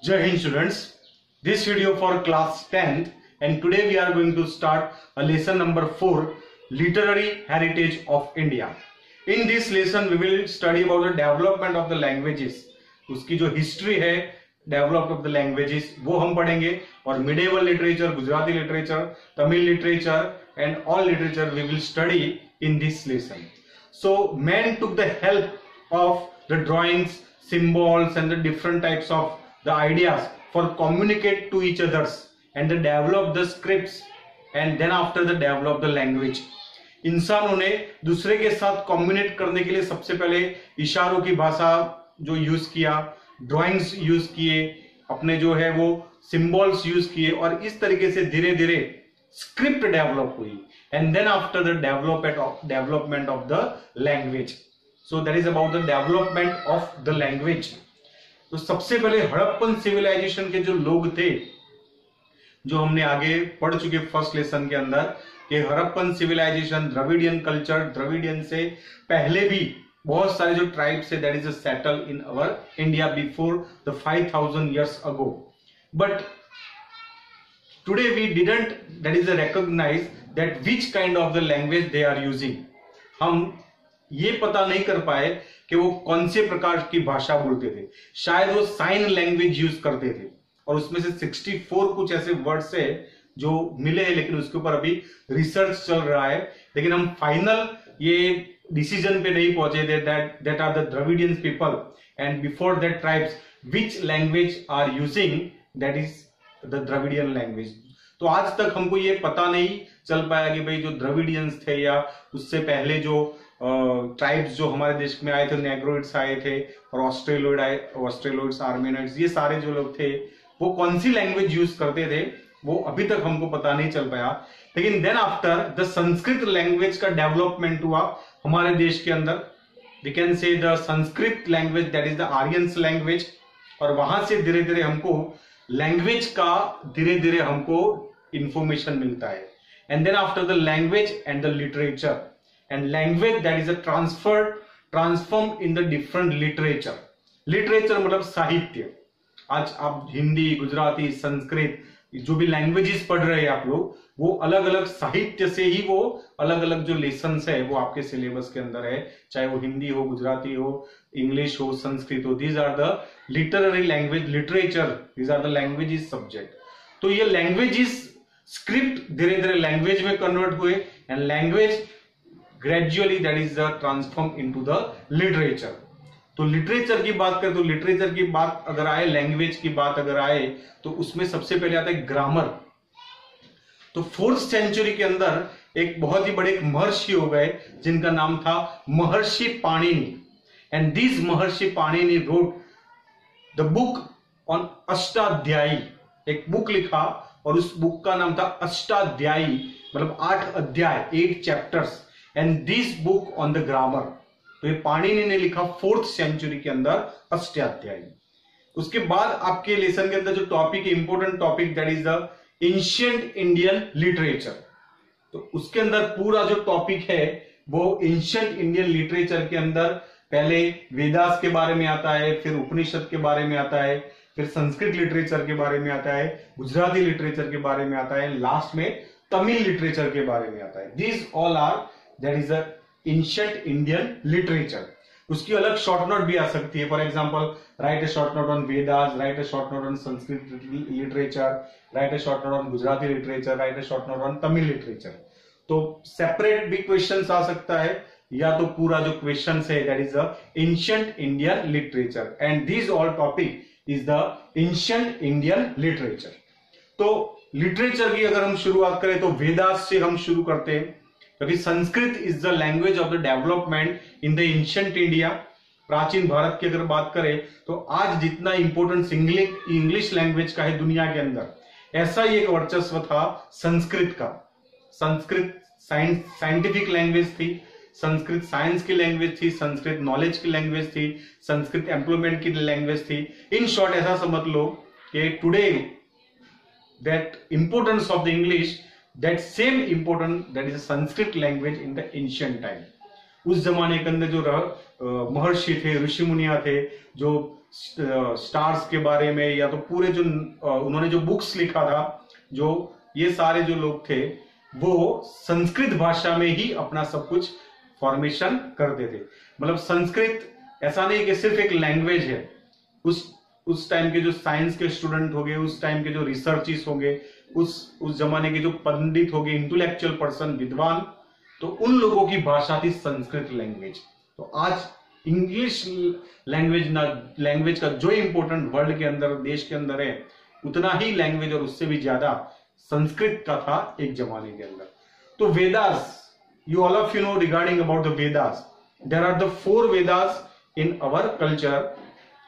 Jai Hind students, this video for class 10th and today we are going to start a lesson number 4, Literary Heritage of India. In this lesson we will study about the development of the languages. उसकी जो history है development of the languages वो हम पढ़ेंगे और medieval literature, Gujarati literature, Tamil literature and all literature we will study in this lesson. So man took the help of the drawings, symbols and the different types of the ideas for communicate to each others and they develop the scripts and then after they develop the language. इंसानों ने दूसरे के साथ communicate करने के लिए सबसे पहले इशारों की भाषा जो यूज किया, ड्राइंग्स यूज किए, अपने जो है वो सिंबल्स यूज किए और इस तरीके से धीरे धीरे स्क्रिप्ट डेवलप हुई and then after the development of the language. So that is about the development of the language. तो सबसे पहले हड़प्पन सिविलाइजेशन के जो लोग थे, जो हमने आगे पढ़ चुके फर्स्ट लेसन के अंदर, कि हड़प्पन सिविलाइजेशन, द्रविडियन कल्चर, द्रविडियन से पहले भी बहुत सारे जो ट्राइब्स है that is settle in our India before the 5000 years ago. But today we didn't that is recognize that which kind of the language they are using. हम ये पता नहीं कर पाए कि वो कौन से प्रकार की भाषा बोलते थे. शायद वो साइन लैंग्वेज यूज करते थे और उसमें से 64 कुछ ऐसे वर्ड्स है जो मिले हैं, लेकिन उसके ऊपर अभी रिसर्च चल रहा है. लेकिन हम फाइनल ये डिसीजन पे नहीं पहुंचे थे that are the Dravidian people and before that tribes which language are using that is the Dravidian language. तो आज तक हमको ये पता नहीं चल पाया कि भाई जो द्रविडियंस थे या उससे पहले जो ट्राइब्स जो हमारे देश में आए थे, नेग्रोइड्स आए थे और ऑस्ट्रेलोइड्स, आर्मेनाइड्स, ये सारे जो लोग थे वो कौन सी लैंग्वेज यूज करते थे वो अभी तक हमको पता नहीं चल पाया. लेकिन then after the Sanskrit language का डेवलपमेंट हुआ हमारे देश के अंदर. We can say the Sanskrit language that is the Aryans language, और वहां से धीरे धीरे हमको लैंग्वेज का धीरे धीरे हमको इंफॉर्मेशन मिलता है. And then after the language and the literature and language that is a transform in the different literature. Literature मतलब साहित्य. आज आप हिंदी, गुजराती, संस्कृत जो भी लैंग्वेजेस पढ़ रहे हैं आप लोग, वो अलग अलग साहित्य से ही वो अलग अलग जो लेसन्स है वो आपके सिलेबस के अंदर है, चाहे वो हिंदी हो, गुजराती हो, इंग्लिश हो, संस्कृत हो. These are the literary language, literature, these are the languages subject. तो ये लैंग्वेजेस स्क्रिप्ट धीरे धीरे लैंग्वेज में कन्वर्ट हुए and language gradually that is the transform into the literature. तो लिटरेचर की बात करें तो लिटरेचर की बात अगर आए, लैंग्वेज की बात अगर आए तो उसमें सबसे पहले आता है ग्रामर. तो 4th सेंचुरी के अंदर एक बहुत ही बड़े एक महर्षि हो गए जिनका नाम था महर्षि Panini. And this Maharshi Panini wrote the book on Ashtadhyayi. एक बुक लिखा और उस बुक का नाम था अष्टाध्यायी, मतलब 8 अध्याय, 8 chapters. And this book on the grammar. तो ये पाणिनि ने लिखा 4th सेंचुरी के अंदर अष्टाध्यायी. उसके बाद आपके लेसन के अंदर जो topic, important topic that is the ancient Indian literature. तो उसके अंदर पूरा जो टॉपिक है वो एंशिएंट इंडियन लिटरेचर के अंदर पहले वेदास के बारे में आता है, फिर उपनिषद के बारे में आता है, फिर संस्कृत लिटरेचर के बारे में आता है, गुजराती लिटरेचर के बारे में आता है, लास्ट में तमिल लिटरेचर के बारे में आता है. This all are that is the ancient Indian literature. उसकी अलग शॉर्ट नोट भी आ सकती है. For example, write a short note on Vedas, write a short note on Sanskrit literature, write a short note on Gujarati literature, write a short note on Tamil literature. तो separate भी questions आ सकता है या तो पूरा जो क्वेश्चंस है that is the ancient Indian literature and this all topic is the ancient Indian literature. तो लिटरेचर की अगर हम शुरुआत करें तो वेदास से हम शुरू करते हैं, क्योंकि Sanskrit is the language of the development in the ancient India. प्राचीन भारत की अगर बात करें तो आज जितना इंपोर्टेंस इंग्लिश लैंग्वेज का है दुनिया के अंदर, ऐसा ही एक वर्चस्व था संस्कृत का. संस्कृत साइंटिफिक लैंग्वेज थी, संस्कृत साइंस की लैंग्वेज थी, संस्कृत नॉलेज की लैंग्वेज थी, संस्कृत एम्प्लॉयमेंट की लैंग्वेज थी. इन शॉर्ट ऐसा समझ लो कि today that importance of the English, that same important that is Sanskrit language in the ancient time. उस जमाने के अंदर जो महर्षि थे, ऋषि मुनिया थे, जो स्टार्स के बारे में या तो पूरे जो उन्होंने जो बुक्स लिखा था, जो ये सारे जो लोग थे वो संस्कृत भाषा में ही अपना सब कुछ फॉर्मेशन करते थे। मतलब संस्कृत ऐसा नहीं कि सिर्फ एक लैंग्वेज है। उस टाइम के जो साइंस के स्टूडेंट हो गए, उस टाइम के जो रिसर्चिस्ट हो गए, उस जमाने के जो पंडित हो गए, इंटेलेक्चुअल पर्सन, विद्वान, तो उन लोगों की भाषा थी संस्कृत लैंग्वेज। तो आज इंग्लिश लैंग्वेज का जो इंपॉर्टेंट वर्ल्ड के अंदर, देश के अंदर है, उतना ही लैंग्वेज और उससे भी ज्यादा संस्कृत का था एक जमाने के अंदर। तो Vedas, you all of you know regarding about the Vedas. There are the 4 Vedas in our culture.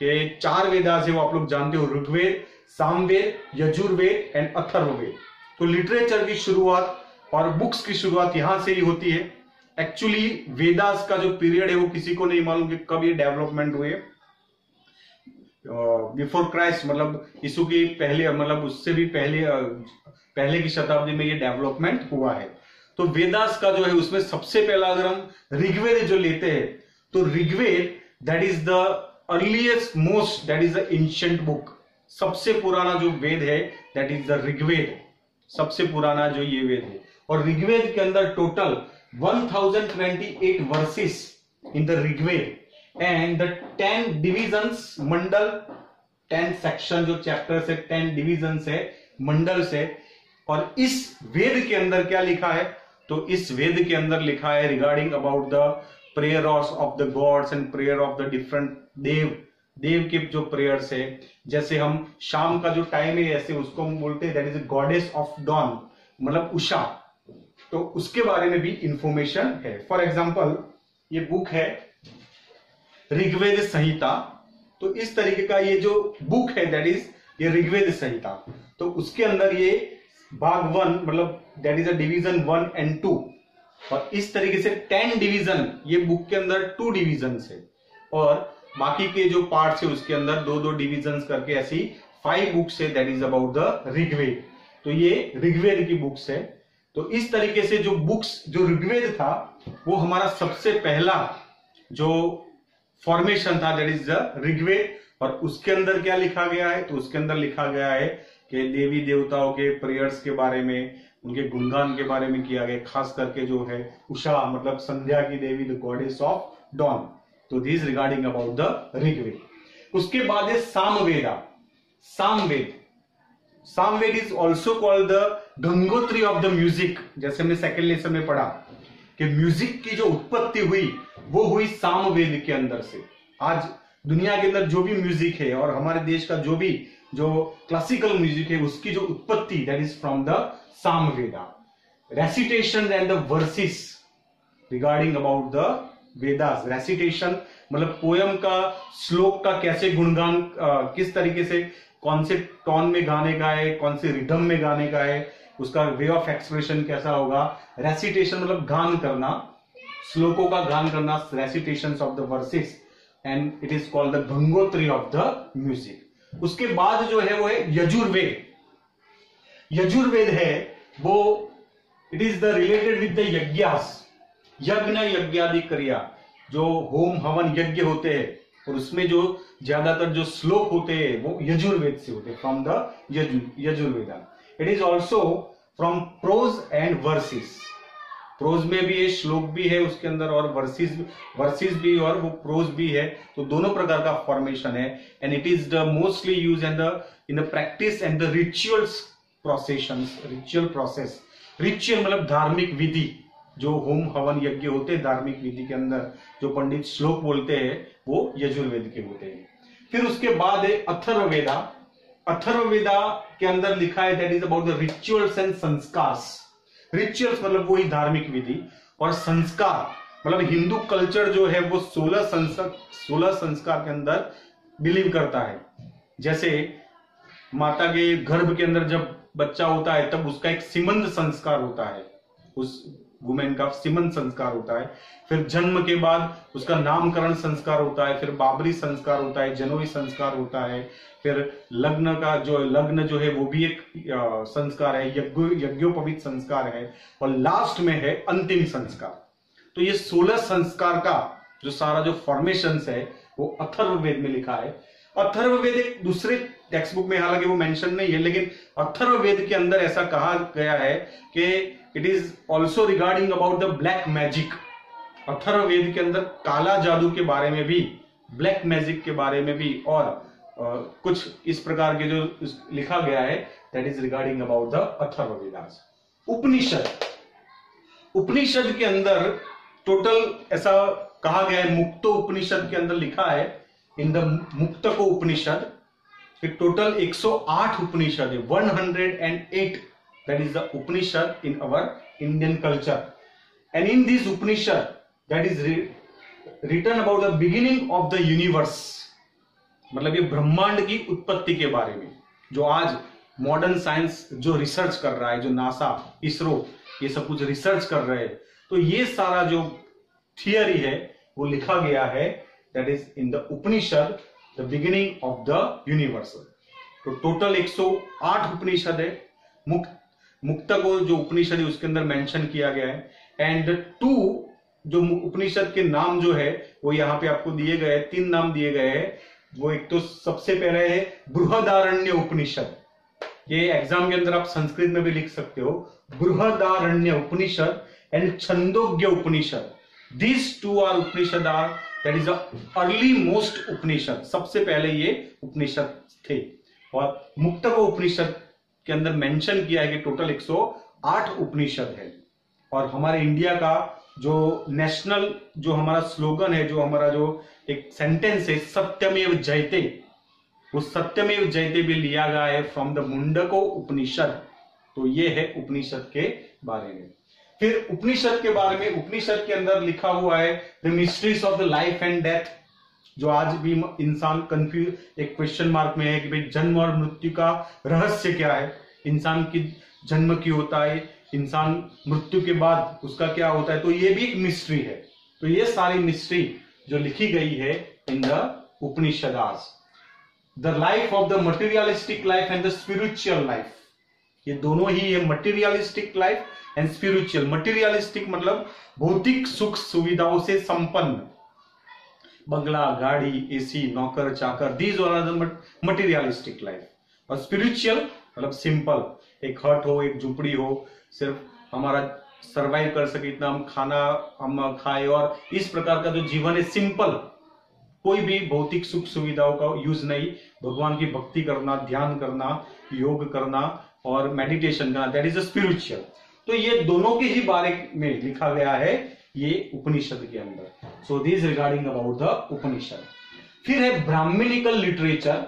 के 4 वेदास है वो आप लोग जानते हो, ऋग्वेद, सामवेद, यजुर्वेद एंड अथर्ववेद। तो लिटरेचर की शुरुआत और बुक्स की शुरुआत यहां से ही होती है। एक्चुअली वेदास का जो पीरियड है वो किसी को नहीं मालूम कि कब ये डेवलपमेंट हुए। बिफोर क्राइस्ट, मतलब यीशु की पहले, मतलब उससे भी पहले की शताब्दी में ये डेवलपमेंट हुआ है। तो वेदास का जो है उसमें सबसे पहला अगर हम ऋग्वेद जो लेते हैं, तो Rigveda that is the earliest most, that is the ancient book. सबसे पुराना जो वेद है दैट इज द ऋग्वेद, सबसे पुराना जो ये वेद है। और ऋग्वेद के अंदर total 1028 verses in the Rigveda and the 10 divisions, mandal, 10 section जो चैप्टर्स है, 10 डिविजन्स है, मंडल्स है। और इस वेद के अंदर क्या लिखा है, तो इस वेद के अंदर लिखा है regarding about the prayer of the gods and prayer of the different देव के जो प्रेयर्स है। जैसे हम शाम का जो टाइम है, ऐसे उसको हम बोलते हैं that is a goddess of dawn, मतलब उषा। तो उसके बारे में भी इंफॉर्मेशन है। फॉर एग्जाम्पल ये बुक है ऋग्वेद संहिता। तो इस तरीके का ये जो बुक है दैट इज ये ऋग्वेद संहिता। तो उसके अंदर ये भाग 1, मतलब that is a division 1 and 2। और इस तरीके से 10 डिवीजन, ये बुक के अंदर 2 डिवीजन है और बाकी के जो पार्ट्स है उसके अंदर 2-2 डिवीजन करके ऐसी 5 बुक्स है that is about the Rigveda. तो ये ऋग्वेद की बुक्स है। तो इस तरीके से जो बुक्स, जो ऋग्वेद था वो हमारा सबसे पहला जो फॉर्मेशन था दैट इज द ऋग्वेद। और उसके अंदर क्या लिखा गया है, तो उसके अंदर लिखा गया है कि देवी देवताओं के प्रेयर्स के बारे में, उनके गुणगान के बारे में किया गया, खास करके जो है उषा, मतलब संध्या की देवी, द गॉडेस ऑफ डॉन। तो this regarding about the Rigveda. उसके बाद है Samaveda. Samaveda is also called the Gangotri of the music. जैसे हमने सेकेंड लेसन में पढ़ा कि म्यूजिक की जो उत्पत्ति हुई वो हुई सामवेद के अंदर से। आज दुनिया के अंदर जो भी म्यूजिक है और हमारे देश का जो क्लासिकल म्यूजिक है उसकी जो उत्पत्ति that is from the Samaveda. Recitation and the versus regarding about the Vedas. Recitation मतलब पोयम का, श्लोक का कैसे गुणगान, किस तरीके से, कौन से टोन में गाने का है, कौन से रिदम में गाने का है, उसका वे ऑफ एक्सप्रेशन कैसा होगा। रेसिटेशन मतलब गान करना, श्लोकों का गान करना, recitations of the verses, and it is called the Gangotri of the music. उसके बाद जो है वो है यजुर्वेद। यजुर्वेद है वो, it is the related with the yajnas, यज्ञ यज्ञादि क्रिया, जो होम हवन यज्ञ होते हैं और उसमें जो ज्यादातर जो श्लोक होते हैं वो यजुर्वेद से होते हैं, from the Yajurveda. It is also from prose and verses. Prose में भी है, श्लोक भी है उसके अंदर, और वर्सेस भी और वो प्रोज भी है। तो दोनों प्रकार का फॉर्मेशन है। And it is the mostly use in the practice and the rituals processions. Ritual process, ritual मतलब धार्मिक विधि, जो होम हवन यज्ञ होते हैं धार्मिक विधि के अंदर जो पंडित श्लोक बोलते हैं वो यजुर्वेद के होते हैं। फिर उसके बाद है अथर्ववेदा। अथर्ववेदा के अंदर लिखा है that is about the rituals and संस्कार्स। Rituals मतलब वही धार्मिक विधि, और संस्कार मतलब हिंदू कल्चर जो है वो 16 संस्कार के अंदर बिलीव करता है। जैसे माता के गर्भ के अंदर जब बच्चा होता है तब उसका एक सीमंत संस्कार होता है, उस वुमेन का सीमंत संस्कार होता है। फिर जन्म के बाद उसका नामकरण संस्कार होता है, फिर बाबरी संस्कार होता है, जनोई संस्कार होता है, फिर लग्न जो है वो भी एक संस्कार है, यज्ञोपवीत संस्कार है, और लास्ट में है अंतिम संस्कार। तो ये 16 संस्कार का जो सारा जो फॉर्मेशन है वो अथर्ववेद में लिखा है। अथर्ववेद एक दूसरे टेक्स्ट बुक में हालांकि वो मेंशन नहीं है, लेकिन अथर्ववेद के अंदर ऐसा कहा गया है कि it is also regarding about the black magic. Atharvaveda के अंदर काला जादू के बारे में भी, ब्लैक मैजिक के बारे में भी और कुछ इस प्रकार के जो लिखा गया है, that is regarding about the Atharvavedas. Upanishad, Upanishad के अंदर टोटल ऐसा कहा गया है, मुक्तो उपनिषद के अंदर लिखा है इन द मुक्तको उपनिषद कि टोटल 108 उपनिषद है, 108 that is the Upanishad in our Indian culture. And in this Upanishad that is written about the beginning of the universe, मतलब ये ब्रह्मांड की उत्पत्ति के बारे में, जो आज मॉडर्न साइंस जो रिसर्च कर रहा है, जो नासा, इसरो ये सब कुछ रिसर्च कर रहे हैं, तो ये सारा जो थियरी है वो लिखा गया है, that is in the Upanishad, the beginning of the universe. तो टोटल 108 उपनिषद है। मुक्त को जो उपनिषद है उसके अंदर मेंशन किया गया है। एंड 2 जो उपनिषद के नाम जो है वो यहाँ पे आपको दिए गए, 3 नाम दिए गए हैं। वो एक तो सबसे पहले है बृहदारण्य उपनिषद, ये एग्जाम के अंदर आप संस्कृत में भी लिख सकते हो, Brihadaranya Upanishad and Chandogya Upanishad. These 2 are Upanishad are that is early most Upanishad, सबसे पहले ये उपनिषद थे। और मुक्तक उपनिषद के अंदर मेंशन किया है कि टोटल 108 उपनिषद है। और हमारे इंडिया का जो नेशनल जो हमारा स्लोगन है, जो हमारा जो एक सेंटेंस है, सत्यमेव जयते, वो सत्यमेव जयते भी लिया गया है फ्रॉम द मुंडको उपनिषद। तो ये है उपनिषद के बारे में। फिर उपनिषद के बारे में, उपनिषद के अंदर लिखा हुआ है the mysteries of the life and death, जो आज भी इंसान कंफ्यूज, एक क्वेश्चन मार्क में है कि भाई जन्म और मृत्यु का रहस्य क्या है, इंसान की जन्म क्यों होता है, इंसान मृत्यु के बाद उसका क्या होता है, तो ये भी एक मिस्ट्री है। तो ये सारी मिस्ट्री जो लिखी गई है in the Upanishads. The life of the materialistic life and the spiritual life, ये दोनों ही है, materialistic life and spiritual. Materialistic मतलब भौतिक सुख सुविधाओं से संपन्न, बंगला, गाड़ी, एसी, नौकर चाकर, these are the materialistic life. और स्पिरिचुअल मतलब सिंपल, एक हट हो, एक झुपड़ी हो, सिर्फ हमारा सरवाइव कर सके इतना हम खाना हम खाए, और इस प्रकार का जो जीवन है सिंपल, कोई भी भौतिक सुख सुविधाओं का यूज नहीं, भगवान की भक्ति करना, ध्यान करना, योग करना और मेडिटेशन करना, दैट इज अ स्पिरिचुअल। तो ये दोनों के ही बारे में लिखा गया है ये उपनिषद के अंदर। So this regarding about the Upanishad. फिर है ब्राह्मणिकल लिटरेचर।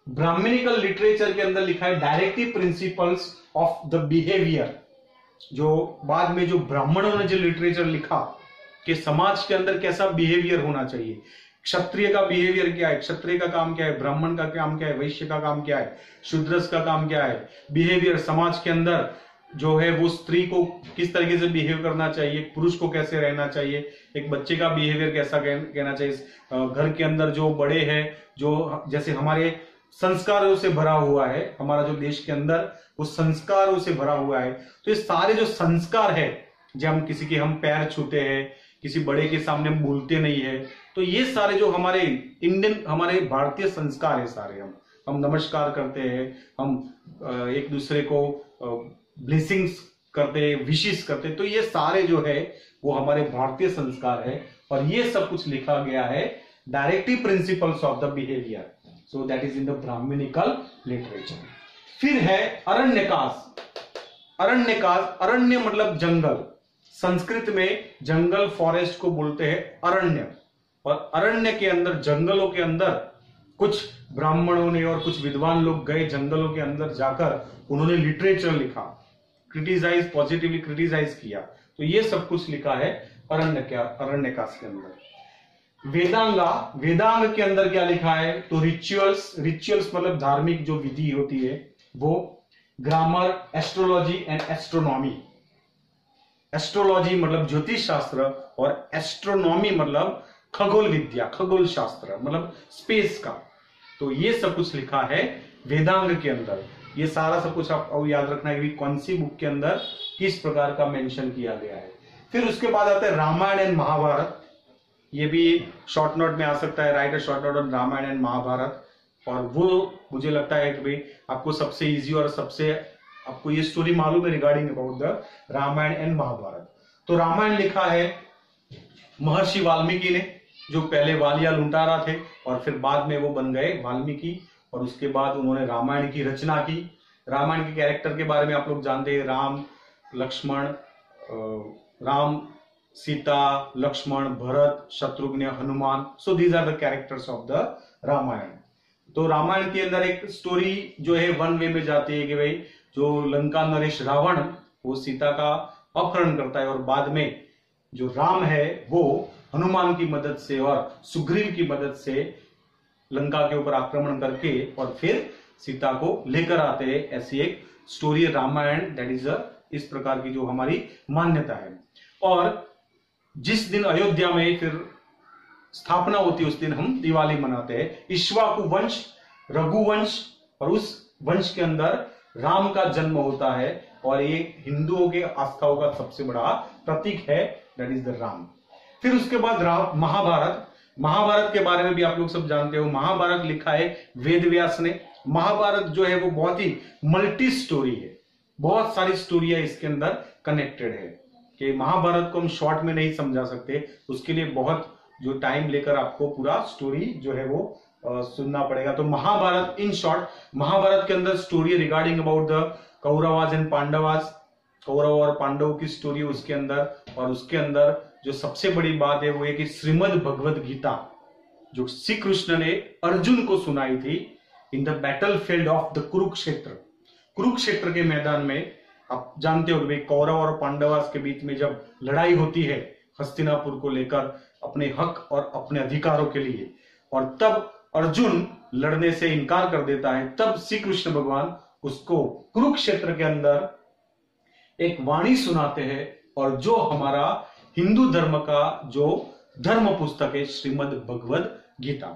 ब्राह्मणिकल लिटरेचर के अंदर लिखा है directive principles of the behaviour, जो बाद में जो ब्राह्मणों ने जो लिटरेचर लिखा कि समाज के अंदर कैसा बिहेवियर होना चाहिए, क्षत्रिय का बिहेवियर क्या है, क्षत्रिय का काम क्या है, ब्राह्मण का काम क्या है, वैश्य का काम क्या है, शूद्रस का काम क्या है, बिहेवियर समाज के अंदर जो है वो स्त्री को किस तरीके से बिहेव करना चाहिए, पुरुष को कैसे रहना चाहिए, एक बच्चे का बिहेवियर कैसा कहना चाहिए, घर के अंदर जो बड़े हैं, जो जैसे हमारे संस्कारों से भरा हुआ है, हमारा जो देश के अंदर वो संस्कारों से भरा हुआ है। तो ये सारे जो संस्कार है, जब हम किसी के हम पैर छूते हैं, किसी बड़े के सामने हम बोलते नहीं है, तो ये सारे जो हमारे इंडियन, हमारे भारतीय संस्कार है सारे, हम नमस्कार करते हैं, हम एक दूसरे को ब्लेसिंग्स करते हैं, विशेष करते हैं, तो ये सारे जो है वो हमारे भारतीय संस्कार है। और ये सब कुछ लिखा गया है directive principles of the behaviour, so that is in the Brahmanical literature. फिर है अरण्यकाश। अरण्यकाश, अरण्य मतलब जंगल, संस्कृत में जंगल, फॉरेस्ट को बोलते हैं अरण्य। और अरण्य के अंदर, जंगलों के अंदर कुछ ब्राह्मणों ने और कुछ विद्वान लोग गए जंगलों के अंदर जाकर, उन्होंने लिटरेचर लिखा, क्रिटिसाइज, पॉजिटिवली क्रिटिसाइज किया। तो ये सब कुछ लिखा है अरण्यकाश के अंदर। वेदांगा, वेदांग के अंदर क्या लिखा है, तो रिचुअल्स, रिचुअल्स मतलब धार्मिक जो विधि होती है वो, grammar, astrology and astronomy. Astrology मतलब ज्योतिष शास्त्र और एस्ट्रोनॉमी मतलब खगोल विद्या, खगोल शास्त्र मतलब स्पेस का। तो ये सब कुछ लिखा है वेदांग के अंदर। ये सारा सब कुछ आप याद रखना है कि कौन सी बुक के अंदर किस प्रकार का मेंशन किया गया है। फिर उसके बाद आता है रामायण एंड महाभारत, ये भी शॉर्ट नोट में आ सकता है, write a short note on Ramayan and Mahabharat. और वो मुझे लगता है कि भाई आपको सबसे इजी और सबसे आपको ये स्टोरी मालूम है regarding about the Ramayan and Mahabharat. तो रामायण लिखा है महर्षि वाल्मीकि ने, जो पहले वालिया लुटारा थे और फिर बाद में वो बन गए वाल्मीकि, और उसके बाद उन्होंने रामायण की रचना की। रामायण के कैरेक्टर के बारे में आप लोग जानते हैं, Ram Lakshman, Ram Sita, Lakshman, Bharat, Shatrughan, Hanuman. So these are the characters of the Ramayan. तो रामायण के अंदर एक स्टोरी जो है वन वे में जाती है कि भाई जो लंका नरेश रावण वो सीता का अपहरण करता है, और बाद में जो राम है वो हनुमान की मदद से और सुग्रीव की मदद से लंका के ऊपर आक्रमण करके और फिर सीता को लेकर आते हैं। ऐसी एक स्टोरी है रामायण, दैट इज इस प्रकार की जो हमारी मान्यता है। और जिस दिन अयोध्या में फिर स्थापना होती है उस दिन हम दिवाली मनाते हैं। इक्ष्वाकु वंश, रघुवंश, और उस वंश के अंदर राम का जन्म होता है, और ये हिंदुओं के आस्थाओं का सबसे बड़ा प्रतीक है, दैट इज द राम। फिर उसके बाद महाभारत। महाभारत के बारे में भी आप लोग सब जानते हो। महाभारत लिखा है वेद व्यास ने। महाभारत जो है वो बहुत ही मल्टी स्टोरी है, बहुत सारी स्टोरियां इसके अंदर कनेक्टेड है कि महाभारत को हम शॉर्ट में नहीं समझा सकते, उसके लिए बहुत जो टाइम लेकर आपको पूरा स्टोरी जो है वो सुनना पड़ेगा। तो महाभारत इन शॉर्ट, महाभारत के अंदर story regarding about the Kauravas and Pandavas, Kaurav और पांडवों की स्टोरी उसके अंदर। और उसके अंदर जो सबसे बड़ी बात है वो है कि श्रीमद् भगवद गीता जो श्री कृष्ण ने अर्जुन को सुनाई थी in the battle field of the Kurukshetra. Kurukshetra के मैदान में आप जानते हो कि भाई कौरव और पांडवास के बीच में जब लड़ाई होती है हस्तिनापुर को लेकर अपने हक और अपने अधिकारों के लिए, और तब अर्जुन लड़ने से इनकार कर देता है, तब श्री कृष्ण भगवान उसको कुरुक्षेत्र के अंदर एक वाणी सुनाते हैं, और जो हमारा हिंदू धर्म का जो धर्म पुस्तक है श्रीमद् भगवद गीता।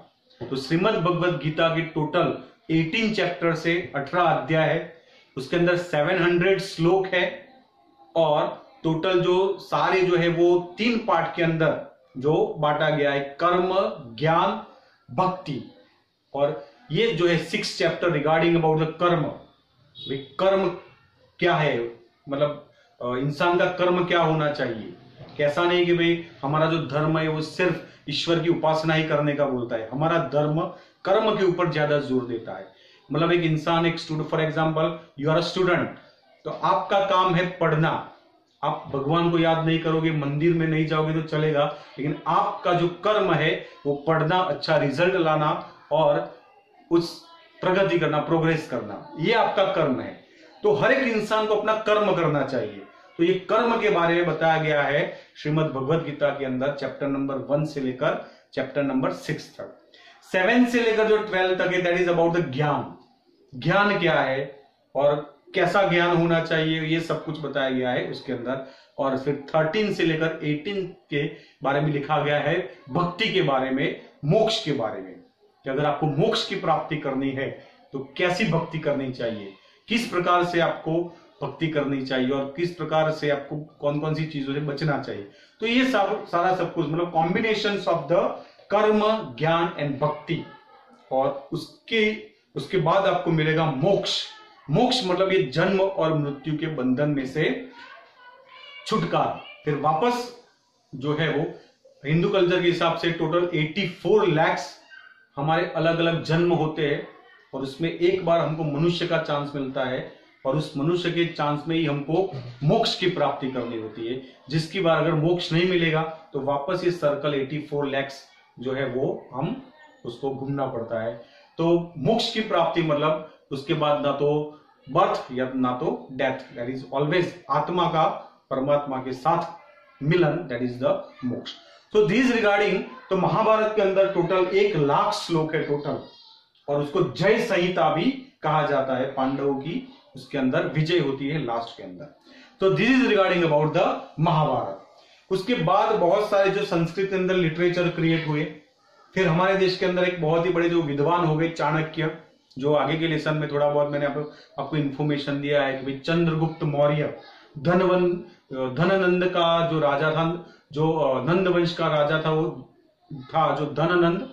तो श्रीमद् भगवद गीता की टोटल 18 चैप्टर से 18 अध्याय है, उसके अंदर 700 श्लोक है, और टोटल जो सारे जो है वो 3 पार्ट के अंदर जो बांटा गया है, कर्म, ज्ञान, भक्ति। और ये जो है 6 चैप्टर रिगार्डिंग अबाउट द कर्म। कर्म क्या है, मतलब इंसान का कर्म क्या होना चाहिए, कैसा नहीं कि भाई हमारा जो धर्म है वो सिर्फ ईश्वर की उपासना ही करने का बोलता है, हमारा धर्म कर्म के ऊपर ज्यादा जोर देता है। मतलब एक इंसान, एक student, for example you are a student, तो आपका काम है पढ़ना, आप भगवान को याद नहीं करोगे, मंदिर में नहीं जाओगे तो चलेगा, लेकिन आपका जो कर्म है वो पढ़ना, अच्छा रिजल्ट लाना और उस प्रगति करना, प्रोग्रेस करना, ये आपका कर्म है। तो हर एक इंसान को अपना कर्म करना चाहिए। तो ये कर्म के बारे में बताया गया है श्रीमद् भगवद गीता के अंदर, चैप्टर नंबर 1 से लेकर चैप्टर नंबर 6 तक। 7 से लेकर जो 12 तक है, दैट इज अबाउट द ज्ञान। ज्ञान क्या है और कैसा ज्ञान होना चाहिए, ये सब कुछ बताया गया है उसके अंदर। और फिर 13 से लेकर 18 के बारे में लिखा गया है भक्ति के बारे में, मोक्ष के बारे में, कि अगर आपको मोक्ष की प्राप्ति करनी है तो कैसी भक्ति करनी चाहिए, किस प्रकार से आपको भक्ति करनी चाहिए, और किस प्रकार से आपको कौन कौन सी चीजों से बचना चाहिए। तो ये सब सारा सब कुछ, मतलब कॉम्बिनेशन ऑफ द कर्म, ज्ञान एंड भक्ति। और उसके बाद आपको मिलेगा मोक्ष। मोक्ष मतलब ये जन्म और मृत्यु के बंधन में से छुटकारा। फिर वापस जो है वो हिंदू कल्चर के हिसाब से टोटल 84 लाख हमारे अलग अलग जन्म होते हैं, और उसमें एक बार हमको मनुष्य का चांस मिलता है, और उस मनुष्य के चांस में ही हमको मोक्ष की प्राप्ति करनी होती है। जिसकी बार अगर मोक्ष नहीं मिलेगा तो वापस ये सर्कल 84 लाख जो है वो हम उसको घूमना पड़ता है। तो मोक्ष की प्राप्ति मतलब उसके बाद ना तो बर्थ या ना तो डेथ, दैट इज ऑलवेज आत्मा का परमात्मा के साथ मिलन, दैट इज द मोक्ष। तो दिस रिगार्डिंग, तो महाभारत के अंदर टोटल 1 लाख श्लोक है टोटल, और उसको जय संहिता भी कहा जाता है। पांडवों की उसके अंदर विजय होती है लास्ट के अंदर। तो this is regarding about the Mahabharat. उसके बाद बहुत सारे जो संस्कृत के अंदर लिटरेचर क्रिएट हुए। फिर हमारे देश के अंदर एक बहुत ही बड़े जो विद्वान हो गए चाणक्य, जो आगे के लेसन में थोड़ा बहुत मैंने आपको इंफॉर्मेशन दिया है कि भाई चंद्रगुप्त मौर्य, धननंद का जो राजा था, जो नंद वंश का राजा था, वो था जो धननंद,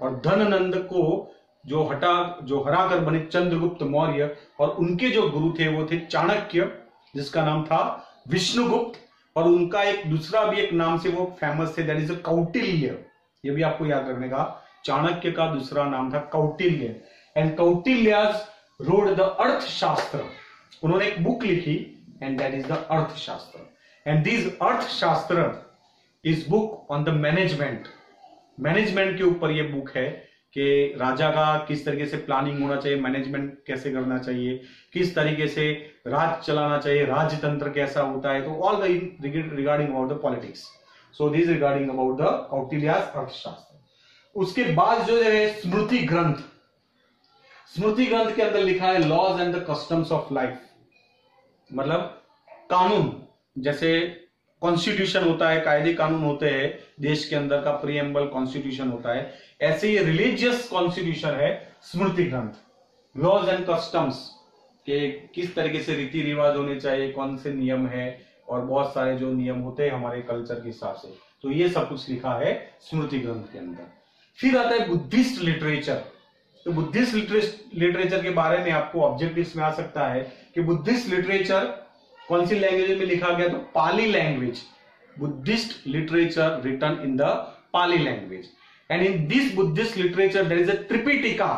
और धननंद को जो हरा कर बने चंद्रगुप्त मौर्य, और उनके जो गुरु थे वो थे चाणक्य, जिसका नाम था विष्णुगुप्त, और उनका एक दूसरा भी एक नाम से वो फेमस थे, दैट इज कौटिल्य। ये भी आपको याद रखने का, चाणक्य का दूसरा नाम था Kautilya. And Kautilya's road the अर्थशास्त्र, उन्होंने एक बुक लिखी एंड दैट इज द अर्थशास्त्र। एंड दिस अर्थशास्त्र is book on the management के ऊपर ये बुक है कि राजा का किस तरीके से प्लानिंग होना चाहिए, मैनेजमेंट कैसे करना चाहिए, किस तरीके से राज चलाना चाहिए, राजतंत्र कैसा होता है, तो all the regarding about the politics. So this regarding about the Kautilya's Arthashastra. उसके बाद जो है स्मृति ग्रंथ के अंदर लिखा है laws and the customs of life, मतलब कानून, जैसे कॉन्स्टिट्यूशन होता है, कायदे कानून होते हैं देश के अंदर का, प्रीएम्बल कॉन्स्टिट्यूशन होता है, ऐसे ही रिलीजियस कॉन्स्टिट्यूशन है स्मृति ग्रंथ। लॉज एंड कस्टम्स के किस तरीके से रीति रिवाज होने चाहिए, कौन से नियम है, और बहुत सारे जो नियम होते हैं हमारे कल्चर के हिसाब से, तो ये सब कुछ लिखा है स्मृति ग्रंथ के अंदर। फिर आता है बुद्धिस्ट लिटरेचर। तो बुद्धिस्ट लिटरेचर के बारे में आपको ऑब्जेक्टिव्स में आ सकता है कि बुद्धिस्ट लिटरेचर कौन सी लैंग्वेज में लिखा गया, तो Pali language. Buddhist literature written in the Pali language, and in this Buddhist literature there is a Tripitaka.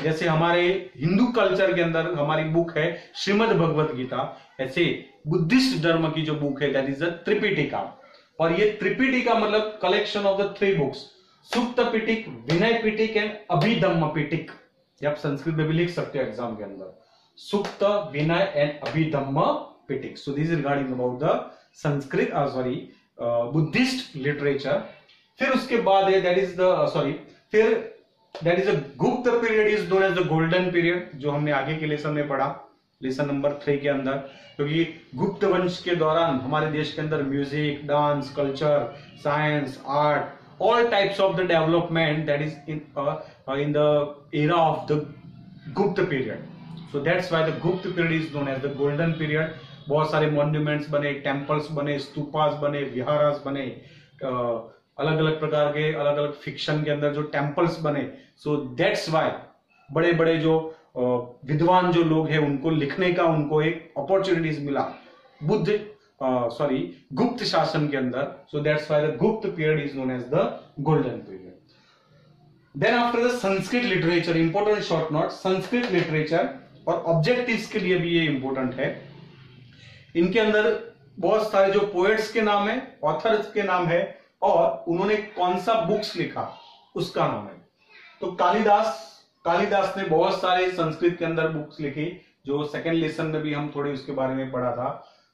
जैसे हमारे हिंदू कल्चर के अंदर हमारी बुक है श्रीमद् भगवत गीता, ऐसे बुद्धिस्ट धर्म की जो बुक है दैट इज अ त्रिपिटिका। और ये त्रिपिटिका मतलब collection of the 3 books, Sutta Pitaka, Vinaya Pitaka and Abhidhamma Pitaka. ये आप संस्कृत में भी लिख सकते हो एग्जाम के अंदर, Sutta, Vinaya and Abhidhamma Pitaka. So this is regarding about the Sanskrit Buddhist literature. फिर उसके बाद है that is the Gupta period is known as the golden period, जो हमने आगे के लेसन में पढ़ा, लेसन नंबर 3 के अंदर। क्योंकि गुप्त वंश के दौरान हमारे देश के अंदर music, dance, culture, science, art, all types of the development that is in the era of the Gupta period. So that's why the Gupta period is known as the golden period. बहुत सारे monuments बने, temples बने, stupas बने, विहारास बने, अलग अलग प्रकार के अलग अलग फिक्शन के अंदर जो temples बने. So that's why बड़े बड़े जो विद्वान जो लोग हैं उनको लिखने का उनको एक अपॉर्चुनिटीज मिला गुप्त शासन के अंदर. So that's why the Gupta period is known as the golden period. Then after the Sanskrit literature, important short note, Sanskrit literature और ऑब्जेक्टिव्स के लिए भी ये इंपॉर्टेंट है. इनके अंदर बहुत सारे जो पोएट्स के नाम है, ऑथर्स के नाम है और उन्होंने कौन सा बुक्स लिखा उसका नाम है. तो कालिदास ने बहुत सारे संस्कृत के अंदर बुक्स लिखी, जो सेकेंड लेसन में भी हम थोड़ी उसके बारे में पढ़ा था.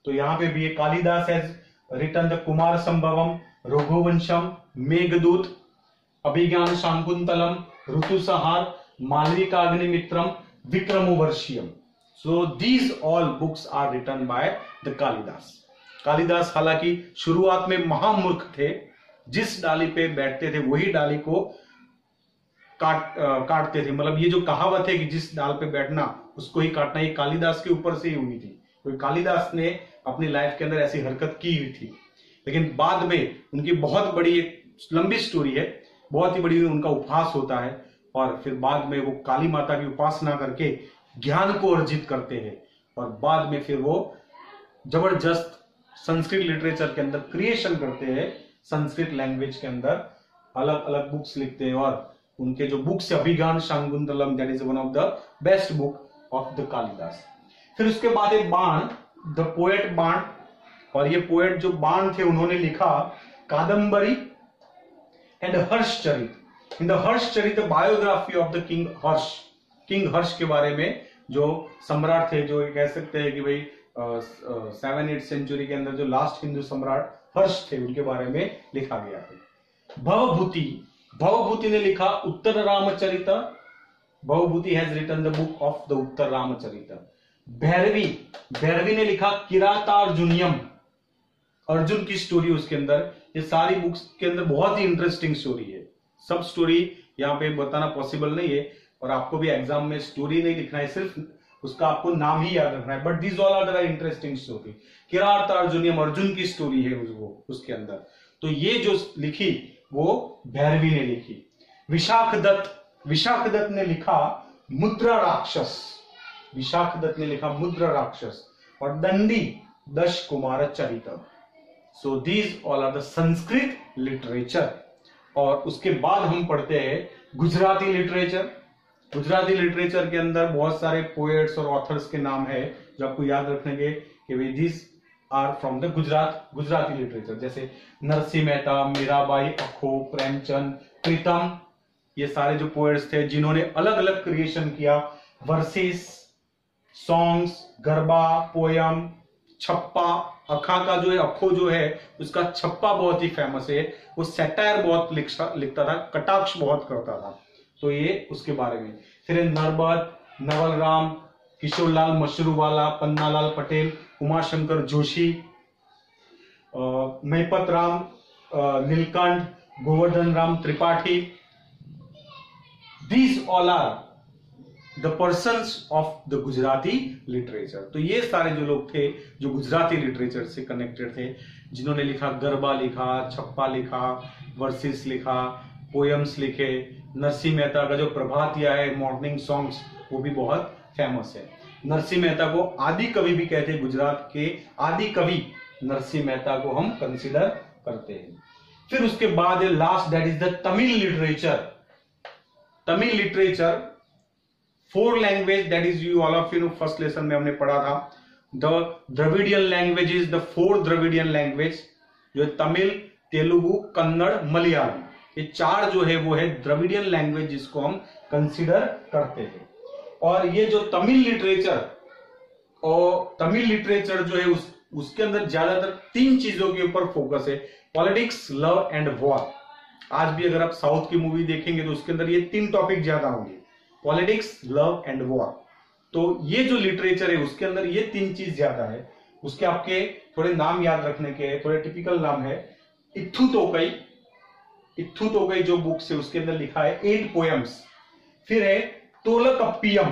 तो यहां पे भी ये Kalidas has written the Kumarasambhavam, Raghuvansham, Meghdoot, Abhijnana Shakuntalam, Ritusamhara, Malavikagnimitram, Vikramorvashiyam. So these all books are written by the Kalidas. Kalidas हालांकि शुरुआत में महामूर्ख थे, जिस डाली पे बैठते थे वही डाली को काटते थे. मतलब ये जो कहावत है कि जिस डाल पे बैठना उसको ही काटना, ये कालिदास के ऊपर से ही हुई थी. तो कालिदास ने अपनी लाइफ के अंदर ऐसी हरकत की हुई थी. लेकिन बाद में उनकी बहुत बड़ी एक लंबी स्टोरी है, बहुत ही बड़ी उनका उपहास होता है और फिर बाद में वो काली माता की उपासना करके ज्ञान को अर्जित करते हैं और बाद में फिर वो जबरदस्त संस्कृत लिटरेचर के अंदर क्रिएशन करते हैं. संस्कृत लैंग्वेज के अंदर अलग अलग बुक्स लिखते हैं और उनके जो बुक्स है Abhijnana Shakuntalam, that is one of the best book of the Kalidasa. फिर उसके बाद एक बाण, द पोएट बाण, और ये पोएट जो बाण थे उन्होंने लिखा Kadambari and Harshacharita. In the Harshacharita biography of the king Harsha के बारे में, जो सम्राट थे, जो कह सकते हैं कि भाई 7-8 सेंचुरी के अंदर जो लास्ट हिंदू सम्राट हर्ष थे उनके बारे में लिखा गया है. भवभूति ने लिखा Uttara Ramacharita. Bhavabhuti has written the book of the Uttara Ramacharita. Bhairavi ने लिखा किरातार्जुनियम, अर्जुन की स्टोरी उसके अंदर. ये सारी बुक्स के अंदर बहुत ही इंटरेस्टिंग स्टोरी है. सब स्टोरी यहाँ पे बताना पॉसिबल नहीं है और आपको भी एग्जाम में स्टोरी नहीं लिखना है, सिर्फ उसका आपको नाम ही याद रखना है, but this all are the interesting story. Kiratarjuniyam, Arjun की स्टोरी है वो उसके अंदर। तो ये जो लिखी वो भैरवी ने लिखी। विशाख दत्त ने लिखा मुद्रा राक्षस, विशाख दत्त ने लिखा मुद्रा राक्षस, और Dandi Dasha Kumara Charitam. So these all are the Sanskrit literature. और उसके बाद हम पढ़ते हैं गुजराती लिटरेचर। गुजराती लिटरेचर के अंदर बहुत सारे पोएट्स और ऑथर्स के नाम है जो आपको याद रखने के this are from the Gujarati literature, जैसे नरसिंह मेहता, मीराबाई, अखो, प्रेमचंद, प्रीतम। ये सारे जो पोएट्स थे जिन्होंने अलग अलग क्रिएशन किया, वर्सेस, सॉन्ग्स, गरबा, पोयम, छप्पा। अखा का जो है, अखो जो है उसका छप्पा बहुत ही फेमस है। वो सैटायर बहुत लिखता था, कटाक्ष बहुत करता था। तो ये उसके बारे में। फिर Narbat, Navalram, Kishorlal Mashruwala, Pannalal Patel, Umashankar Joshi, Mahipat Ram, Nilkanth, Govardhan Ram Tripathi. These all are the persons of the Gujarati literature. तो ये सारे जो लोग थे जो गुजराती लिटरेचर से कनेक्टेड थे, जिन्होंने लिखा, गरबा लिखा, छप्पा लिखा, वर्सेस लिखा, पोएम्स लिखे। नरसिंह मेहता का जो प्रभात या है, मॉर्निंग सॉन्ग्स, वो भी बहुत फेमस है। नरसिंह मेहता को आदि कवि भी कहते हैं, गुजरात के आदि कवि नरसिंह मेहता को हम कंसिडर करते हैं। फिर उसके बाद last, that is the Tamil literature. Tamil literature 4 language, that is you all of you know, first lesson में हमने पढ़ा था। The Dravidian language is the 4 Dravidian language, जो तमिल, तेलुगु, कन्नड़, मलयालम। ये 4 जो है वो है द्रविडियन लैंग्वेज जिसको हम कंसिडर करते हैं। और ये जो तमिल लिटरेचर जो है उसके अंदर ज्यादातर 3 चीजों के ऊपर फोकस है, पॉलिटिक्स, लव एंड वॉर। आज भी अगर आप साउथ की मूवी देखेंगे तो उसके अंदर ये 3 टॉपिक ज्यादा होंगे, पॉलिटिक्स, लव एंड वॉर। तो ये जो लिटरेचर है उसके अंदर ये 3 चीज ज्यादा है। उसके आपके थोड़े नाम याद रखने के, थोड़े टिपिकल नाम है। इत्थु तोकई जो बुक है उसके अंदर लिखा है 8 पोएम्स। फिर है Tolkappiyam,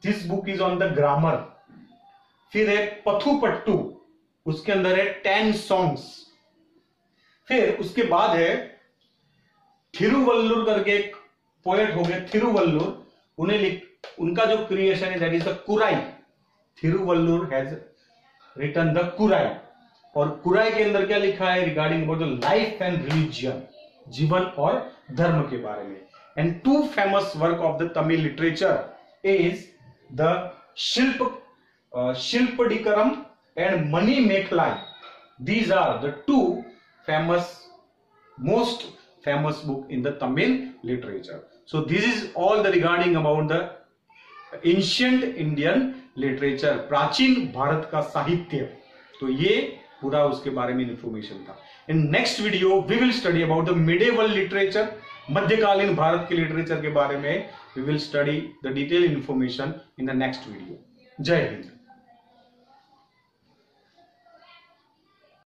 this book is on the grammar. फिर है पथुपट्टू, उसके अंदर है 10 सॉन्ग्स। फिर उसके बाद है थिरुवल्लुर करके एक पोएट हो गए, थिरुवल्लुर। उनका जो क्रिएशन है that is the Kural. Thiruvallur has written the Kural. और कुराई के अंदर क्या लिखा है, regarding about the life and religion, जीवन और धर्म के बारे में। And 2 famous work of the Tamil literature is the Silappadikaram and Mani Mekhalai. These are the 2 most famous book in the Tamil literature. So this is all the regarding about the ancient Indian literature, प्राचीन भारत का साहित्य। तो ये पूरा उसके बारे में इंफॉर्मेशन था। In next video we will study about the medieval literature, मध्यकालीन भारत के लिटरेचर के बारे में we will study the detail information in the next video. जय हिंद।